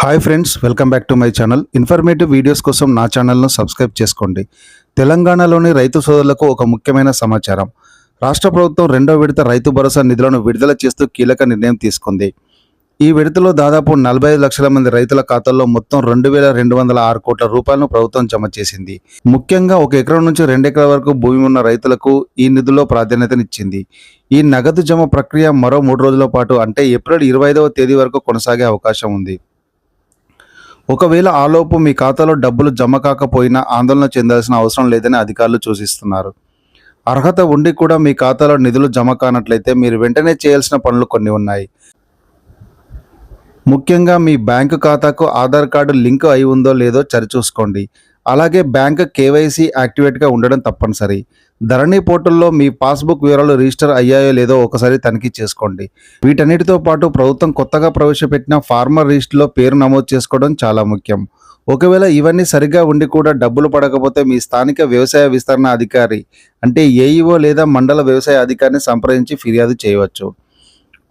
Hi friends, welcome back to my channel. Informative videos కోసం నా ఛానల్ను సబ్స్క్రైబ్ చేసుకోండి. తెలంగాణలోని రైతు సోదరులకు ఒక ముఖ్యమైన సమాచారం. రాష్ట్ర ప్రభుత్వం రెండో విడత రైతు భరోసా నిధులను విడుదల చేస్తూ కీలక నిర్ణయం తీసుకుంది. ఈ విడతలో దాదాపు 45 లక్షల మంది రైతుల ఖాతాల్లో మొత్తం 2,206 కోట్ల రూపాయలను ప్రభుత్వం జమ చేసింది. ముఖ్యంగా 1 ఎకరం నుంచి 2 ఎకరాల వరకు భూమి ఉన్న రైతులకు ఈ నిధుల్లో ప్రాధాన్యతనిచ్చింది. ఈ నగదు జమ ప్రక్రియ మరో 3 రోజుల పాటు అంటే ఏప్రిల్ 25వ తేదీ వరకు కొనసాగే అవకాశం ఉంది. ఒకవేళ ఆలోపు మీ ఖాతాలో డబ్బులు జమ కాకపోయినా ఆందోళన చెందాల్సిన అవసరం లేదని అధికారులు సూచిస్తున్నారు. అర్హత ఉండి కూడా మీ ఖాతాలో నిధులు జమ కానట్లయితే మీరు వెంటనే చేయాల్సిన పనులు కొన్ని ఉన్నాయి. ముఖ్యంగా మీ బ్యాంకు ఖాతాకు ఆధార్ కార్డు లింక్ అయి ఉందో లేదో సరిచూసుకోండి. అలాగే బ్యాంక్ కేవైసీ యాక్టివేట్గా ఉండడం తప్పనిసరి. ధరణి పోర్టల్లో మీ పాస్బుక్ వివరాలు రిజిస్టర్ అయ్యాయో లేదో ఒకసారి తనిఖీ చేసుకోండి. వీటన్నిటితో పాటు ప్రభుత్వం కొత్తగా ప్రవేశపెట్టిన ఫార్మర్ లిస్టులో పేరు నమోదు చేసుకోవడం చాలా ముఖ్యం. ఒకవేళ ఇవన్నీ సరిగ్గా ఉండి కూడా డబ్బులు పడకపోతే మీ స్థానిక వ్యవసాయ విస్తరణ అధికారి అంటే ఏఈఓ లేదా మండల వ్యవసాయ అధికారిని సంప్రదించి ఫిర్యాదు చేయవచ్చు.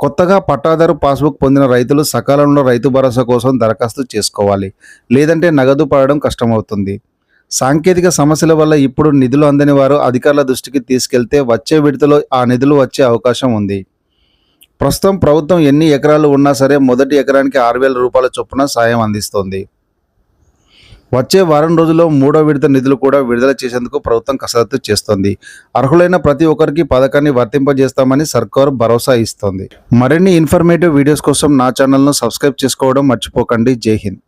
కొత్తగా పట్టాదారు పాస్బుక్ పొందిన రైతులు సకాలంలో రైతు భరోసా కోసం దరఖాస్తు చేసుకోవాలి. లేదంటే నగదు పడడం కష్టమవుతుంది. సాంకేతిక సమస్యల వల్ల ఇప్పుడు నిధులు అందని వారు అధికారుల దృష్టికి తీసుకెళ్తే వచ్చే విడతలో ఆ నిధులు వచ్చే అవకాశం ఉంది. ప్రస్తుతం ప్రభుత్వం ఎన్ని ఎకరాలు ఉన్నా సరే మొదటి ఎకరానికి 6,000 రూపాయల చొప్పున సాయం అందిస్తోంది. వచ్చే వారం రోజుల్లో 3వ విడత నిధులు కూడా విడుదల చేసేందుకు ప్రభుత్వం కసరత్తు చేస్తోంది. అర్హులైన ప్రతి ఒక్కరికి పథకాన్ని వర్తింపజేస్తామని సర్కారు భరోసా ఇస్తోంది. మరిన్ని ఇన్ఫర్మేటివ్ వీడియోస్ కోసం నా ఛానల్ను సబ్స్క్రైబ్ చేసుకోవడం మర్చిపోకండి. జై హింద్.